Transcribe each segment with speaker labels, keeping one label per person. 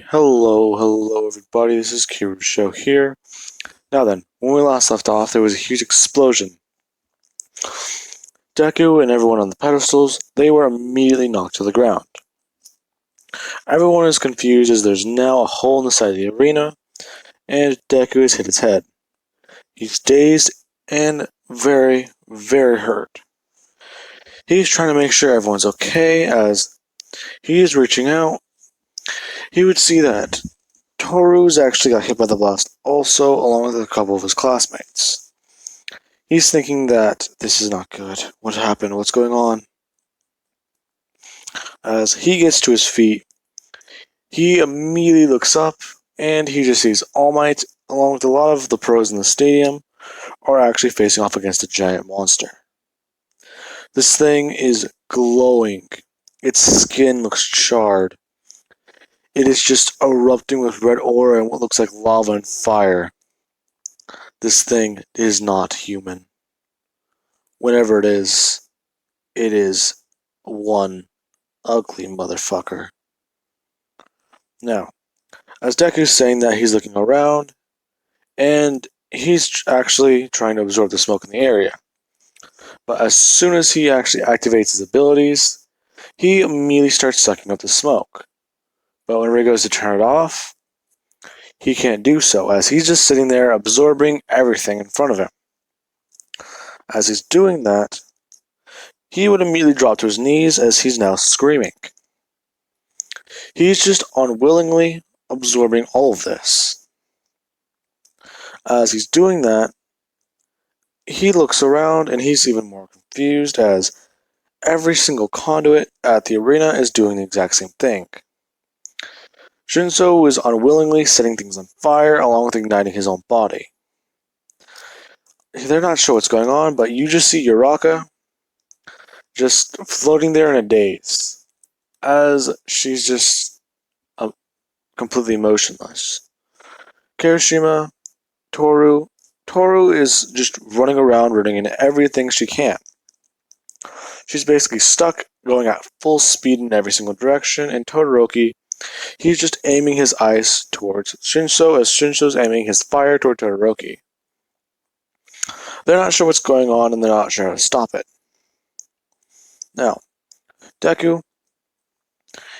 Speaker 1: Hello everybody, this is Kiru's show here. Now then, when we last left off, there was a huge explosion. Deku and everyone on the pedestals, they were immediately knocked to the ground. Everyone is confused as there's now a hole in the side of the arena, and Deku has hit his head. He's dazed and very hurt. He's trying to make sure everyone's okay as he's reaching out. He would see that Toru's actually got hit by the blast also, along with a couple of his classmates. He's thinking that this is not good. What happened? What's going on? As he gets to his feet, he immediately looks up and he just sees All Might, along with a lot of the pros in the stadium, are actually facing off against a giant monster. This thing is glowing. Its skin looks charred. It is just erupting with red aura and what looks like lava and fire. This thing is not human. Whatever it is one ugly motherfucker. Now, as Deku's saying that, he's looking around, and he's actually trying to absorb the smoke in the area. But as soon as he actually activates his abilities, he immediately starts sucking up the smoke. But whenever he goes to turn it off, he can't do so, as he's just sitting there absorbing everything in front of him. As he's doing that, he would immediately drop to his knees as he's now screaming. He's just unwillingly absorbing all of this. As he's doing that, he looks around and he's even more confused as every single conduit at the arena is doing the exact same thing. Shinso is unwillingly setting things on fire along with igniting his own body. They're not sure what's going on, but you just see Uraka just floating there in a daze, as she's just completely motionless. Kirishima, Toru is just running around, running into everything she can. She's basically stuck, going at full speed in every single direction, and Todoroki, he's just aiming his ice towards Shinso as Shinso's aiming his fire toward Todoroki. They're not sure what's going on, and they're not sure how to stop it. Now, Deku,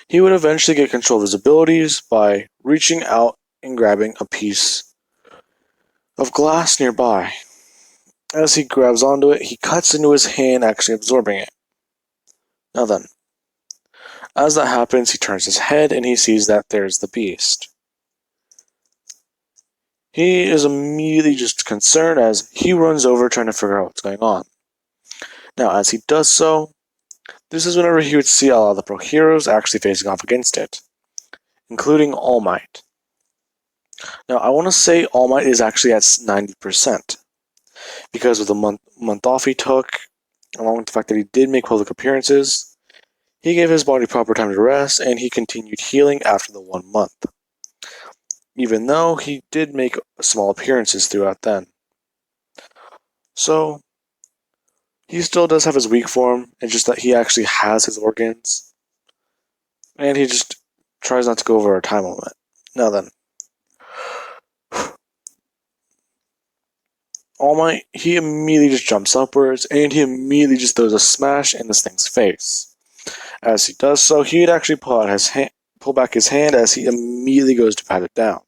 Speaker 1: he would eventually get control of his abilities by reaching out and grabbing a piece of glass nearby. As he grabs onto it, he cuts into his hand, actually absorbing it. Now then, as that happens, he turns his head and he sees that there's the beast. He is immediately just concerned as he runs over trying to figure out what's going on. Now, as he does so, this is whenever he would see a lot of the pro heroes actually facing off against it, including All Might. Now, I want to say All Might is actually at 90%, because of the month off he took, along with the fact that he did make public appearances. He gave his body proper time to rest, and he continued healing after the 1 month, even though he did make small appearances throughout then. So, he still does have his weak form, it's just that he actually has his organs, and he just tries not to go over a time limit. Now then, All Might, he immediately just jumps upwards, and he immediately just throws a smash in this thing's face. As he does so, he'd actually pull back his hand as he immediately goes to pat it down.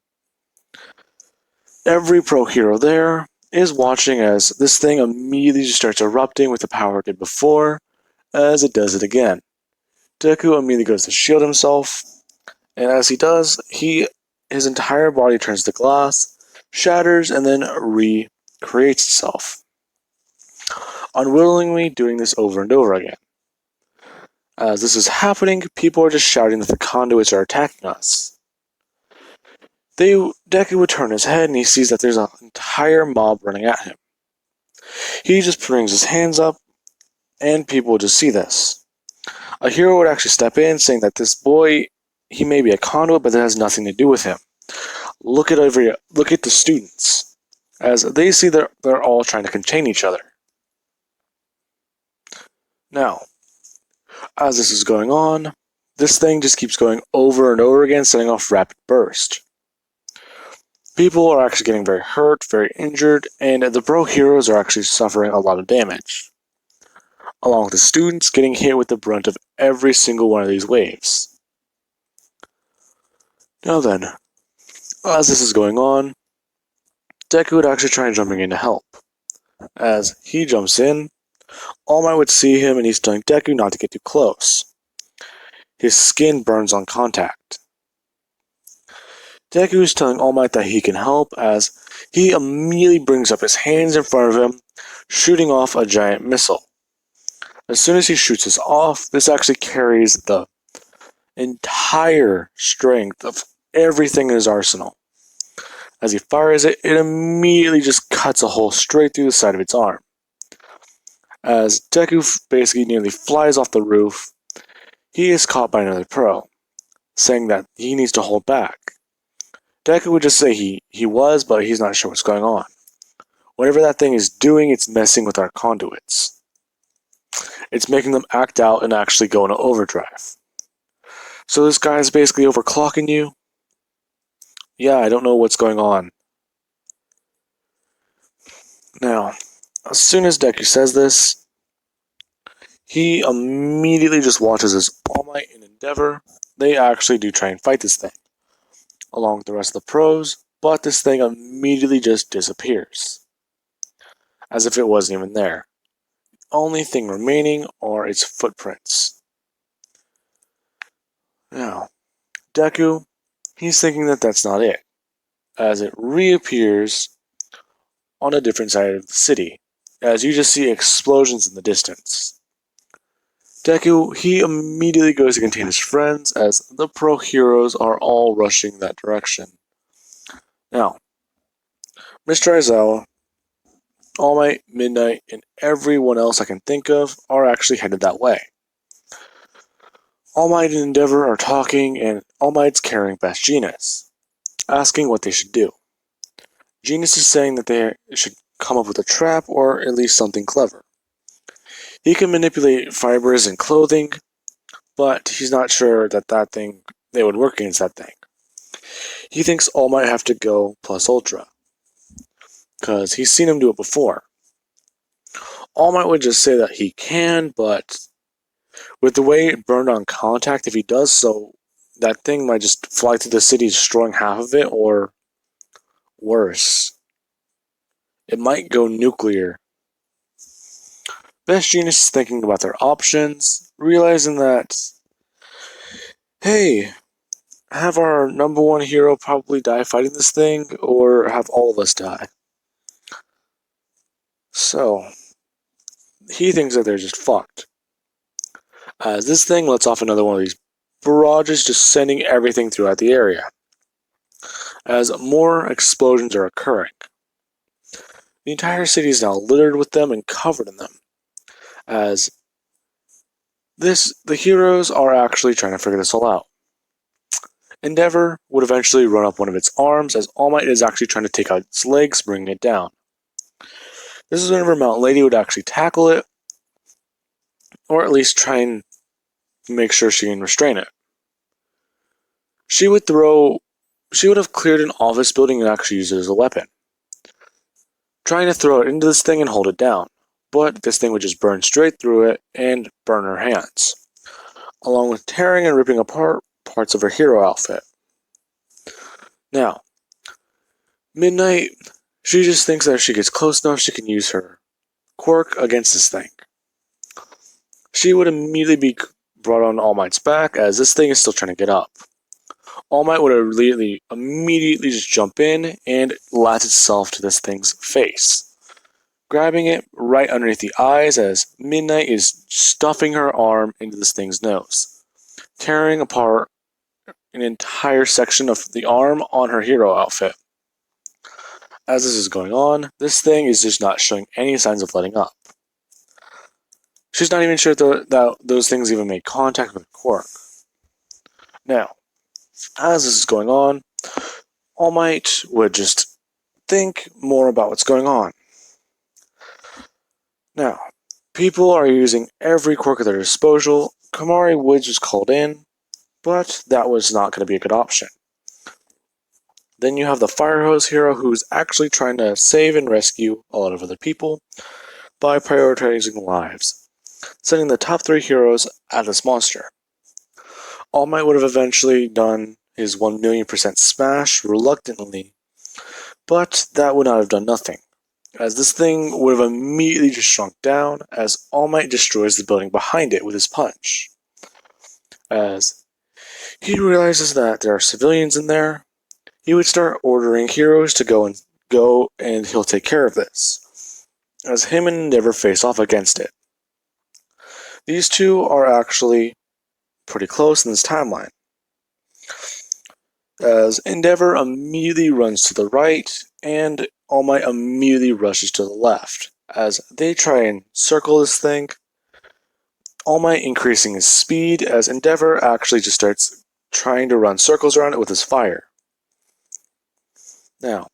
Speaker 1: Every pro hero there is watching as this thing immediately just starts erupting with the power it did before, as it does it again. Deku immediately goes to shield himself, and as he does, his entire body turns to glass, shatters, and then recreates itself, unwillingly doing this over and over again. As this is happening, people are just shouting that the conduits are attacking us. Deku would turn his head and he sees that there's an entire mob running at him. He just brings his hands up, and people would just see this. A hero would actually step in, saying that this boy, he may be a conduit, but that has nothing to do with him. Look at the students, as they see that they're all trying to contain each other. Now, as this is going on, this thing just keeps going over and over again, setting off rapid burst. People are actually getting very hurt, very injured, and the pro heroes are actually suffering a lot of damage, along with the students getting hit with the brunt of every single one of these waves. Now then, as this is going on, Deku would actually try jumping in to help. As he jumps in, All Might would see him and he's telling Deku not to get too close. His skin burns on contact. Deku is telling All Might that he can help as he immediately brings up his hands in front of him, shooting off a giant missile. As soon as he shoots this off, this actually carries the entire strength of everything in his arsenal. As he fires it, it immediately just cuts a hole straight through the side of its arm. As Deku basically nearly flies off the roof, he is caught by another pro, saying that he needs to hold back. Deku would just say he was, but he's not sure what's going on. Whatever that thing is doing, it's messing with our conduits. It's making them act out and actually go into overdrive. So this guy is basically overclocking you? Yeah, I don't know what's going on. Now, as soon as Deku says this, he immediately just watches as All Might and Endeavor, they actually do try and fight this thing, along with the rest of the pros, but this thing immediately just disappears, as if it wasn't even there. The only thing remaining are its footprints. Now, Deku, he's thinking that that's not it, as it reappears on a different side of the city, as you just see explosions in the distance. Deku, he immediately goes to contain his friends as the pro heroes are all rushing that direction. Now, Mr. Aizawa, All Might, Midnight, and everyone else I can think of are actually headed that way. All Might and Endeavor are talking, and All Might's carrying Best Jeanist, asking what they should do. Jeanist is saying that they should come up with a trap or at least something clever. He can manipulate fibers and clothing, but he's not sure that they would work against that thing. He thinks All Might have to go plus Ultra, because he's seen him do it before. All Might would just say that he can, but with the way it burned on contact, if he does so, that thing might just fly through the city, destroying half of it, or worse. It might go nuclear. Best Jeanist is thinking about their options, realizing that, hey, have our number one hero probably die fighting this thing, or have all of us die? So, he thinks that they're just fucked, as this thing lets off another one of these barrages, just sending everything throughout the area, as more explosions are occurring. The entire city is now littered with them and covered in them, as the heroes are actually trying to figure this all out. Endeavor would eventually run up one of its arms, as All Might is actually trying to take out its legs, bringing it down. This is whenever Mountain Lady would actually tackle it, or at least try and make sure she can restrain it. She would have cleared an office building and actually used it as a weapon, trying to throw it into this thing and hold it down, but this thing would just burn straight through it and burn her hands, along with tearing and ripping apart parts of her hero outfit. Now, Midnight, she just thinks that if she gets close enough, she can use her quirk against this thing. She would immediately be brought on All Might's back, as this thing is still trying to get up. All Might would immediately just jump in and latch itself to this thing's face, grabbing it right underneath the eyes as Midnight is stuffing her arm into this thing's nose, tearing apart an entire section of the arm on her hero outfit. As this is going on, this thing is just not showing any signs of letting up. She's not even sure that those things even made contact with her quirk. Now, as this is going on, All Might would just think more about what's going on. Now, people are using every quirk at their disposal. Kamari Woods was called in, but that was not going to be a good option. Then you have the fire hose hero, who's actually trying to save and rescue a lot of other people by prioritizing lives, sending the top 3 heroes at this monster. All Might would have eventually done his 1,000,000% smash reluctantly, but that would not have done nothing, as this thing would have immediately just shrunk down as All Might destroys the building behind it with his punch. As he realizes that there are civilians in there, he would start ordering heroes to go and he'll take care of this, as him and Endeavor face off against it. These two are actually pretty close in this timeline, as Endeavor immediately runs to the right and All Might immediately rushes to the left, as they try and circle this thing, All Might increasing his speed as Endeavor actually just starts trying to run circles around it with his fire. Now,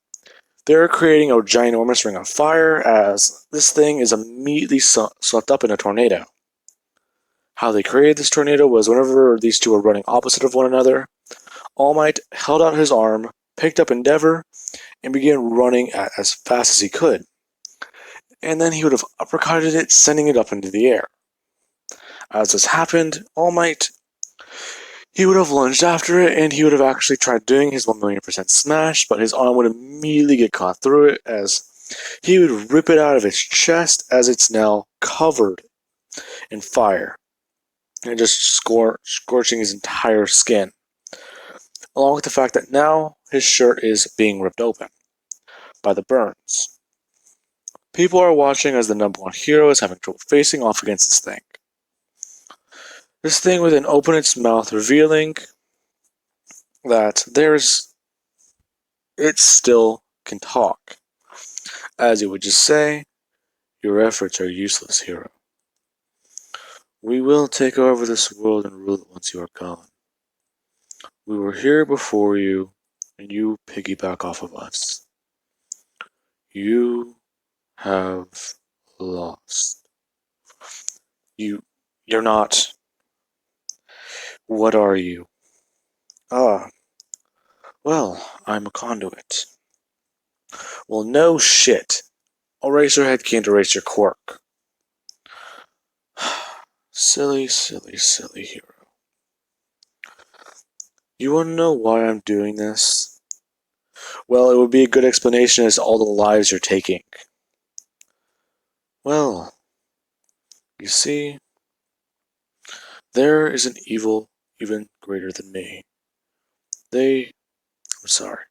Speaker 1: they're creating a ginormous ring of fire as this thing is immediately swept up in a tornado. How they created this tornado was whenever these two were running opposite of one another, All Might held out his arm, picked up Endeavor, and began running as fast as he could. And then he would have uppercutted it, sending it up into the air. As this happened, All Might, he would have lunged after it, and he would have actually tried doing his 1,000,000% smash, but his arm would immediately get caught through it, as he would rip it out of its chest as it's now covered in fire, and just scorching his entire skin, along with the fact that now his shirt is being ripped open by the burns. People are watching as the #1 hero is having trouble facing off against this thing. This thing would then open its mouth, revealing that it still can talk, as it would just say, "Your efforts are useless, hero. We will take over this world and rule it once you are gone. We were here before you, and you piggyback off of us. You have lost. You're not. What are you? Ah, well, I'm a conduit. Well, no shit. Eraserhead can't erase your quirk. Silly, silly, silly hero. You wanna know why I'm doing this? Well, it would be a good explanation as to all the lives you're taking. Well, you see, there is an evil even greater than me. I'm sorry.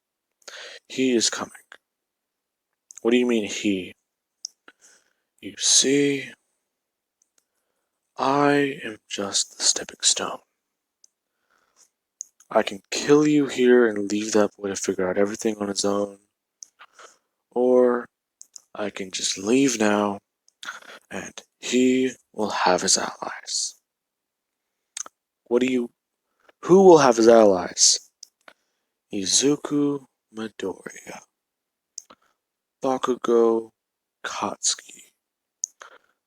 Speaker 1: He is coming. What do you mean, he? You see, I am just the stepping stone. I can kill you here and leave that boy to figure out everything on his own. Or I can just leave now and he will have his allies. Who will have his allies? Izuku Midoriya, Bakugo Katsuki,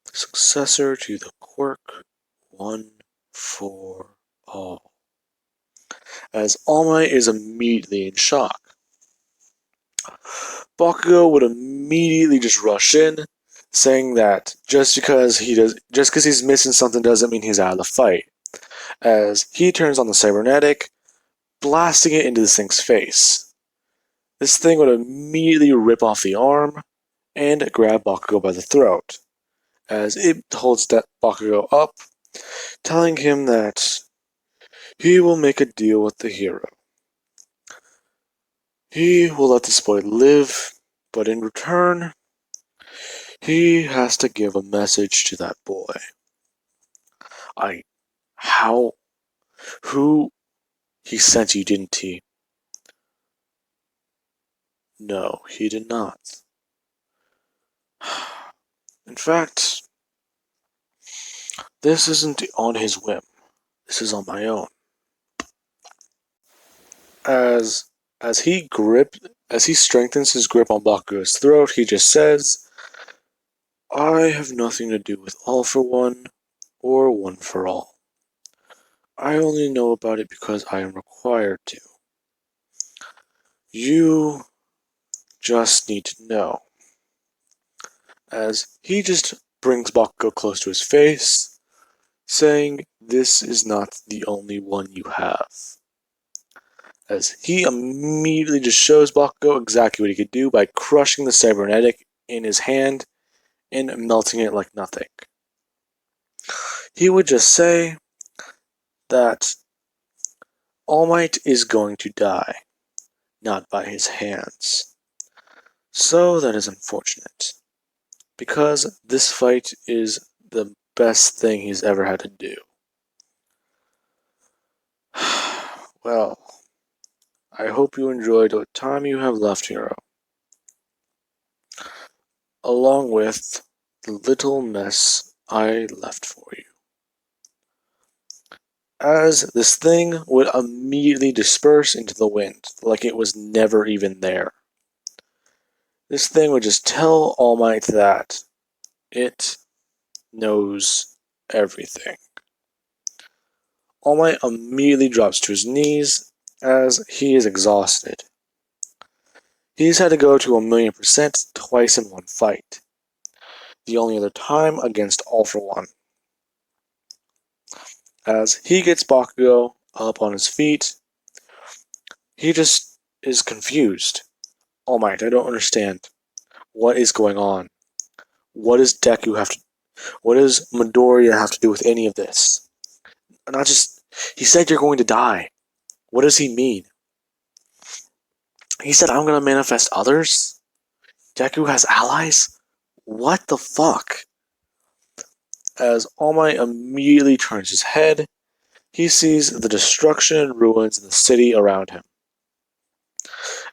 Speaker 1: the successor to the quirk one for all. As All Might is immediately in shock. Bakugo would immediately just rush in, saying that just because he's missing something doesn't mean he's out of the fight. As he turns on the cybernetic, blasting it into this thing's face. This thing would immediately rip off the arm and grab Bakugo by the throat, as it holds that Bakugo up, telling him that he will make a deal with the hero. He will let this boy live, but in return, he has to give a message to that boy. Who he sent you, didn't he? No, he did not. In fact, this isn't on his whim. This is on my own. As he strengthens his grip on Bakugo's throat, he just says, "I have nothing to do with All for One or One for All. I only know about it because I am required to. You just need to know. As he just brings Bakugo close to his face, saying, "This is not the only one you have." As he immediately just shows Bakugo exactly what he could do by crushing the cybernetic in his hand and melting it like nothing. He would just say that All Might is going to die, not by his hands. So that is unfortunate, because this fight is the best thing he's ever had to do. Well, I hope you enjoyed what time you have left, hero, along with the little mess I left for you. As this thing would immediately disperse into the wind, like it was never even there. This thing would just tell All Might that it knows everything. All Might immediately drops to his knees as he is exhausted. He's had to go to 1,000,000% twice in one fight. The only other time against All for One. As he gets Bakugo up on his feet, he just is confused. All Might, I don't understand. What is going on? What does Deku have to? What does Midoriya have to do with any of this? Not just. He said you're going to die. What does he mean? He said I'm going to manifest others? Deku has allies? What the fuck? As All Might immediately turns his head, he sees the destruction and ruins in the city around him.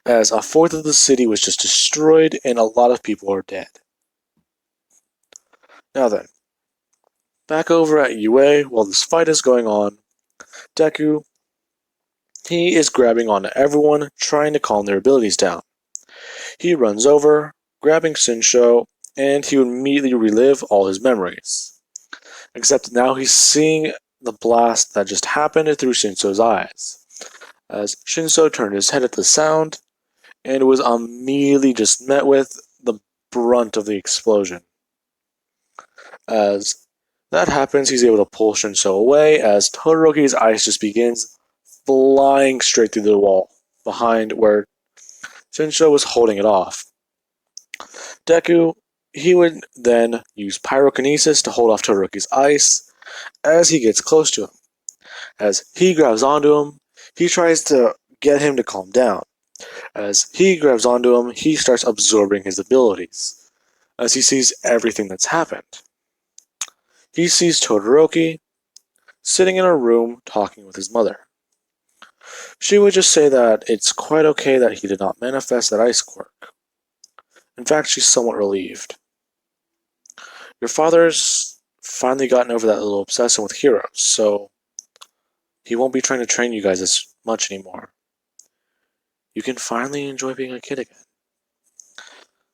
Speaker 1: As a fourth of the city was just destroyed and a lot of people are dead. Now then, back over at UA, while this fight is going on, Deku, he is grabbing onto everyone, trying to calm their abilities down. He runs over, grabbing Shinsho, and he would immediately relive all his memories. Except now he's seeing the blast that just happened through Shinsho's eyes. As Shinsho turned his head at the sound, and was immediately just met with the brunt of the explosion. As that happens, he's able to pull Shinsho away as Todoroki's ice just begins flying straight through the wall behind where Shinsho was holding it off. Deku, he would then use pyrokinesis to hold off Todoroki's ice as he gets close to him. As he grabs onto him, he tries to get him to calm down. As he grabs onto him, he starts absorbing his abilities, as he sees everything that's happened. He sees Todoroki sitting in a room talking with his mother. She would just say that it's quite okay that he did not manifest that ice quirk. In fact, she's somewhat relieved. Your father's finally gotten over that little obsession with heroes, so he won't be trying to train you guys as much anymore. You can finally enjoy being a kid again.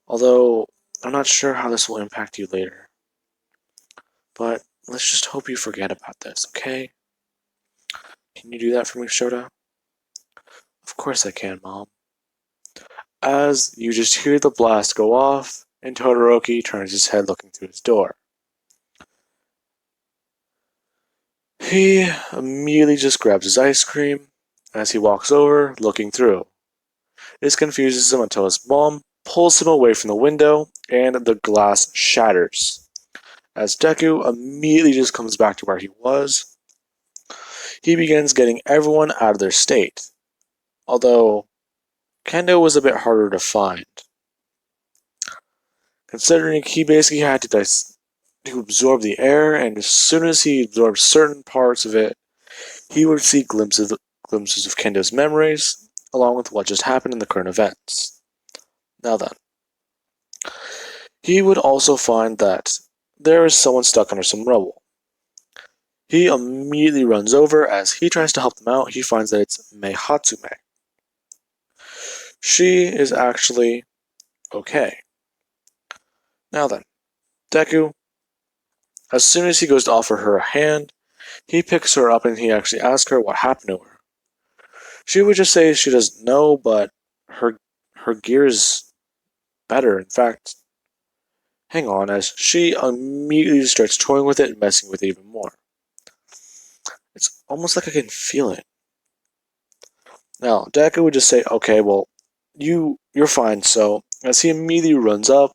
Speaker 1: Although, I'm not sure how this will impact you later. But let's just hope you forget about this, okay? Can you do that for me, Shota? Of course I can, Mom. As you just hear the blast go off, and Todoroki turns his head looking through his door. He immediately just grabs his ice cream as he walks over, looking through. This confuses him until his mom pulls him away from the window and the glass shatters. As Deku immediately just comes back to where he was, he begins getting everyone out of their state. Although, Kendo was a bit harder to find, considering he basically had to absorb the air, and as soon as he absorbed certain parts of it, he would see glimpses of Kendo's memories, along with what just happened in the current events. Now then, he would also find that there is someone stuck under some rubble. He immediately runs over. As he tries to help them out, he finds that it's Mei Hatsume. She is actually okay. Now then, Deku, as soon as he goes to offer her a hand, He picks her up and he actually asks her what happened to her. She would just say she doesn't know, but her gear is better. In fact, hang on, as she immediately starts toying with it and messing with it even more. It's almost like I can feel it. Now, Deku would just say, okay, well, you're fine. So, as he immediately runs up,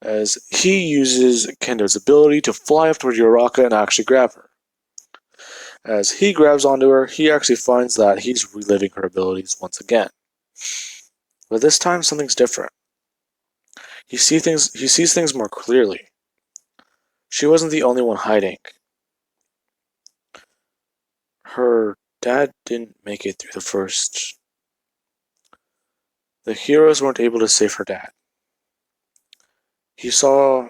Speaker 1: as he uses Kendo's ability to fly up toward Uraraka and actually grab her. As he grabs onto her, he actually finds that he's reliving her abilities once again. But this time, something's different. He sees things more clearly. She wasn't the only one hiding. Her dad didn't make it through the first. The heroes weren't able to save her dad. He saw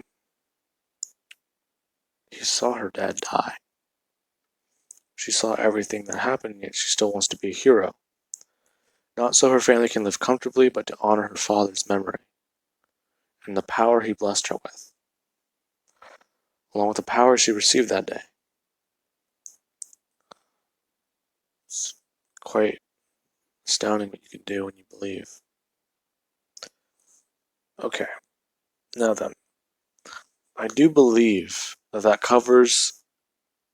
Speaker 1: her dad die. She saw everything that happened, yet she still wants to be a hero. Not so her family can live comfortably, but to honor her father's memory and the power he blessed her with, along with the power she received that day. It's quite astounding what you can do when you believe. Okay, now then, I do believe that covers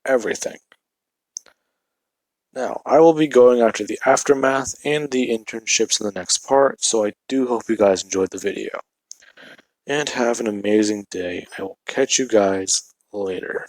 Speaker 1: everything. Now, I will be going after the aftermath and the internships in the next part, so I do hope you guys enjoyed the video. And have an amazing day. I will catch you guys later.